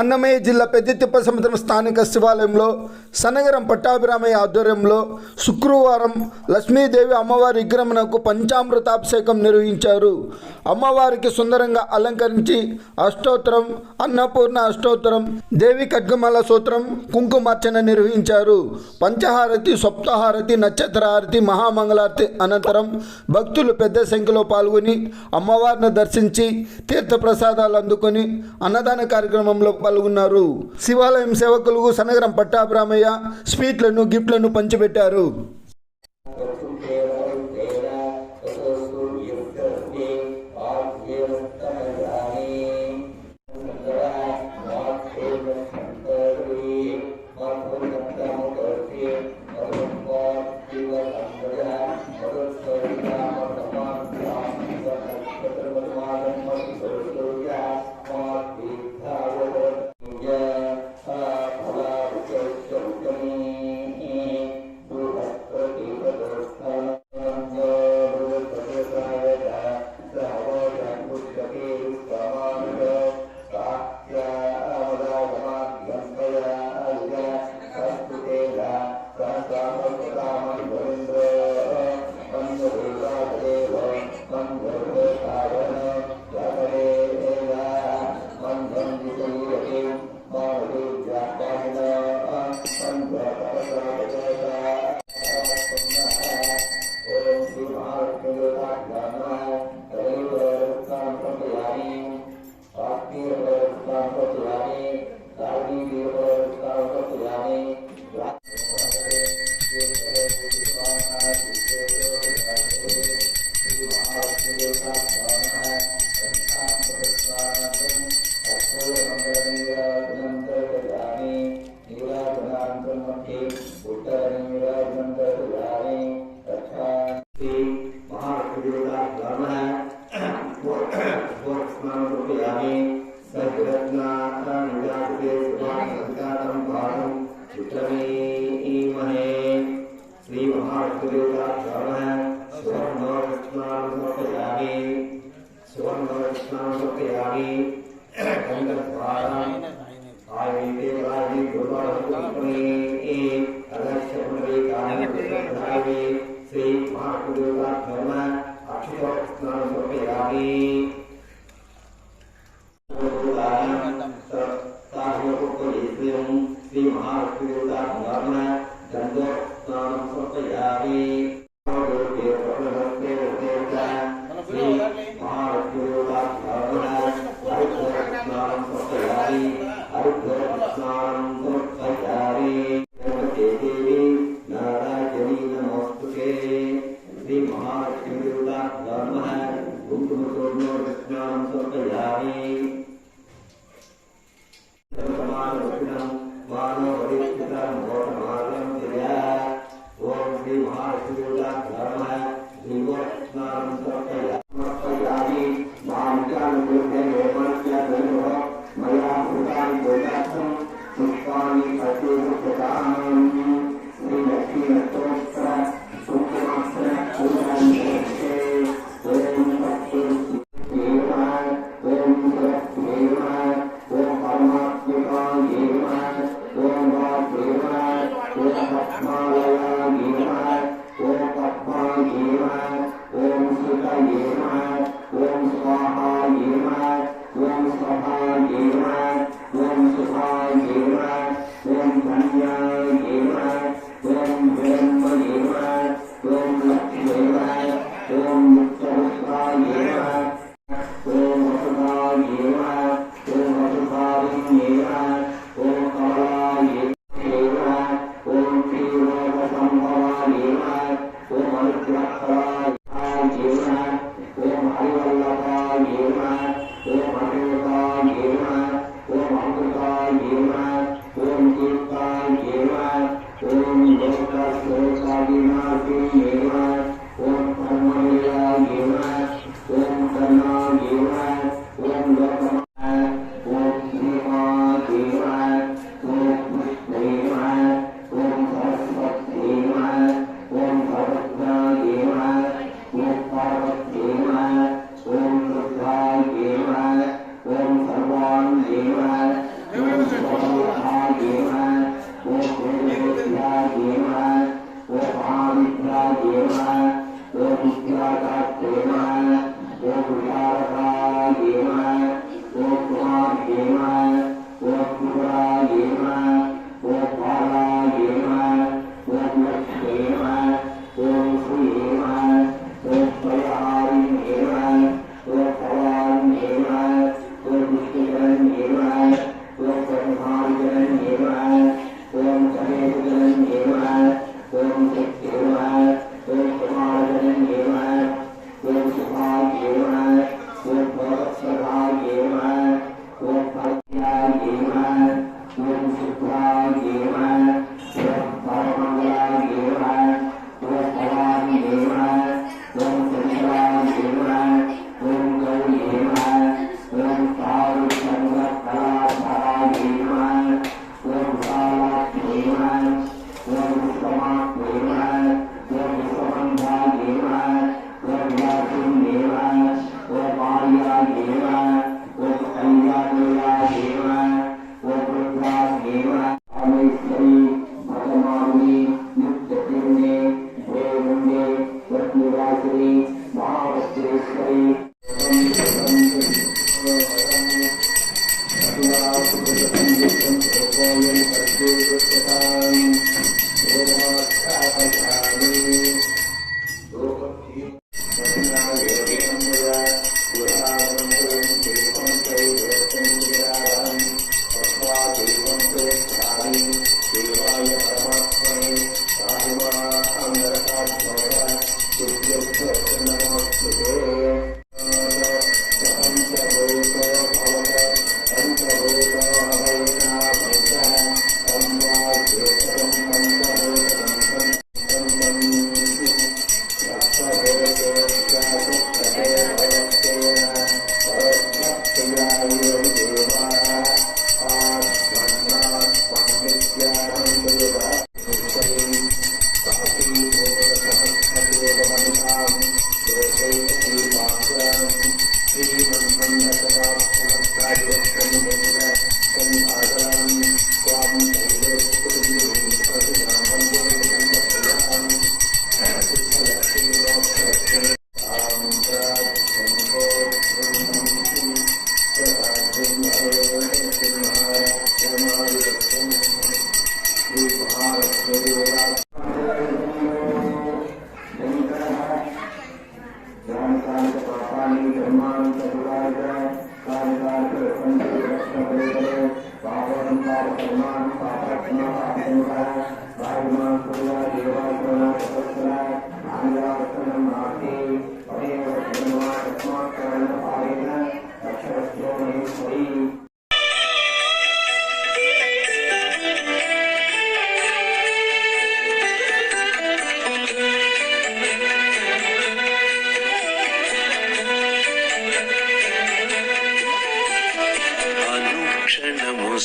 అన్నమయ్య జిల్లా పెద్దతిప్ప సముద్రం స్థానిక శివాలయంలో సనగరం పట్టాభిరామయ్య ఆధ్వర్యంలో శుక్రవారం లక్ష్మీదేవి అమ్మవారి విగ్రహమునకు పంచామృతాభిషేకం నిర్వహించారు. అమ్మవారికి సుందరంగా అలంకరించి అష్టోత్తరం, అన్నపూర్ణ అష్టోత్తరం, దేవి ఖడ్గమాల సూత్రం, కుంకుమార్చన నిర్వహించారు. పంచహారతి, సప్తహారతి, నక్షత్రహారతి, మహామంగళారతి అనంతరం భక్తులు పెద్ద సంఖ్యలో పాల్గొని అమ్మవారిని దర్శించి తీర్థప్రసాదాలు అందుకొని అన్నదాన కార్యక్రమంలో పాల్గొన్నారు. శివాలయం సేవకులకు సనగరం పట్టాభిరామయ్య స్వీట్లను, గిఫ్ట్లను పంచిపెట్టారు.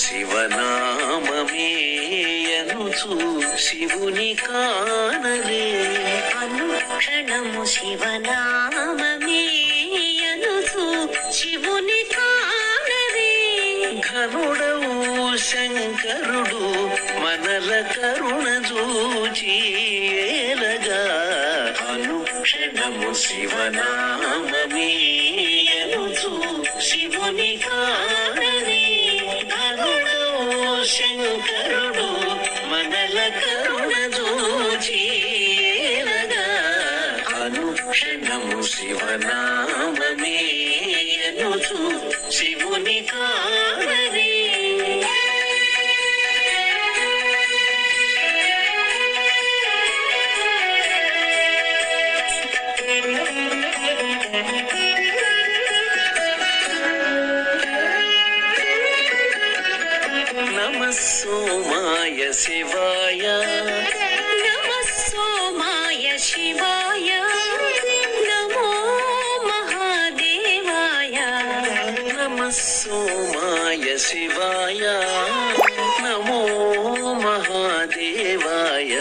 శివనామమే అనుచు శివుని కానరే అనుక్షణము శివనామమే అనుచు శివుని కానరే ఘనుడవు శంకరుడు మనల కరుణ చూచి ఏలగా అనుక్షణము శివనామమే అనుచు శివుని కానరే శంకరుడు మనల కరుణ చూచినగా అనుక్షణము శివనామమే అనుచు శివుని కానరే సోమాయ శివాయ నమః సోమాయ శివాయ నమో మహాదేవాయ నమః సోమాయ శివాయ నమో మహాదేవాయ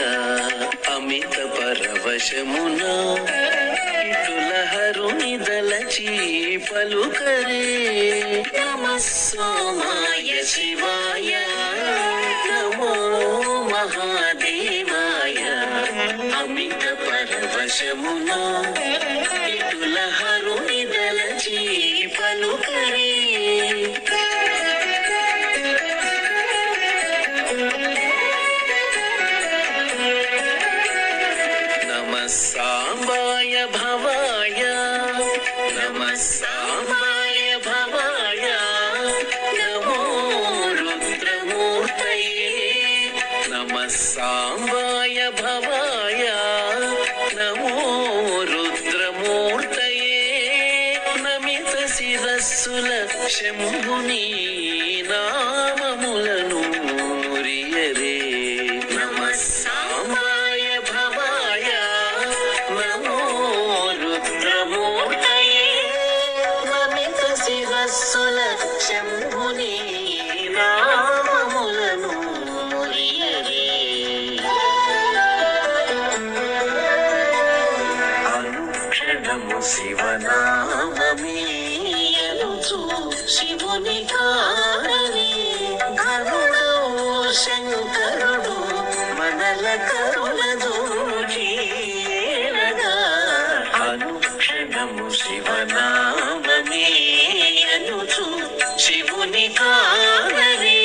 అమిత పరవశమున ఇటులహరుని దలచి పలుకరే నమః సోమాయ శివాయ నమో మహాదేవాయ అమిత పరవశమున పరవశమున ఇటుల హరుని దలచి పలుకరే సాంబాయ భవాయ నమః సాంబాయ భవాయ నమో రుద్రమూర్తయే నమః సాంబాయ భవాయ నమో రుద్రమూర్తయే నమిత శిరస్సుల శంభుని నామములను మురియరే నమః సాంబాయ భవాయ నమో రుద్రమూర్తయే నమిత శిరస్సుల శంభుని నామములను మురియరే అనుక్షణము శివనామమే అనుచు శివుని కారని కరుణవు శంకరుడు మనల కరుణ దూచీరగా అనుక్షణము శివనామమే అనుచు శివుని కారని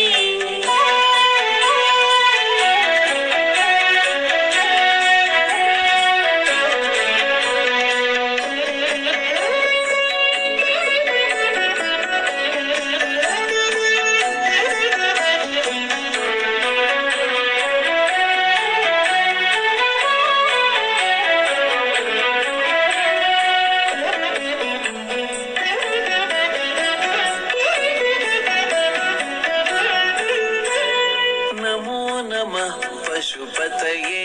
నమో నమః పశుపతయే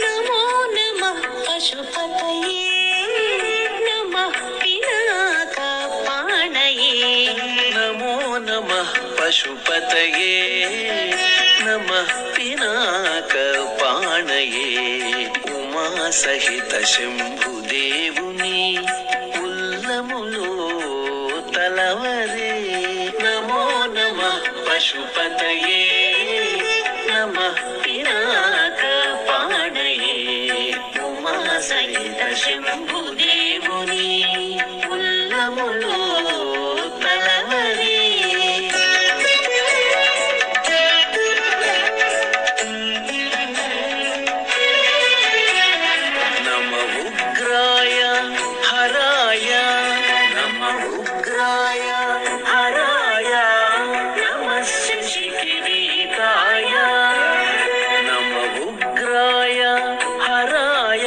నమో నమః పశుపతయే నమః పినాకపాణయే నమో నమః పశుపతయే నమః పినాకపాణయే ఉమా సహిత శంభుదేవుని ఉల్లములో తలవరే నమో నమః పశుపతయే నమః పినాకపాణయే ఉమా సహిత శంభుదేవుని ఉల్లములో తలవరే నమ ఉగ్రాయ హరాయ నమ ఉగ్రాయ హరాయ నమ శశికిరీటాయ నమ ఉగ్రాయ హరాయ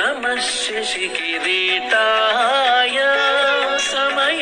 నమ శశికిరీటాయ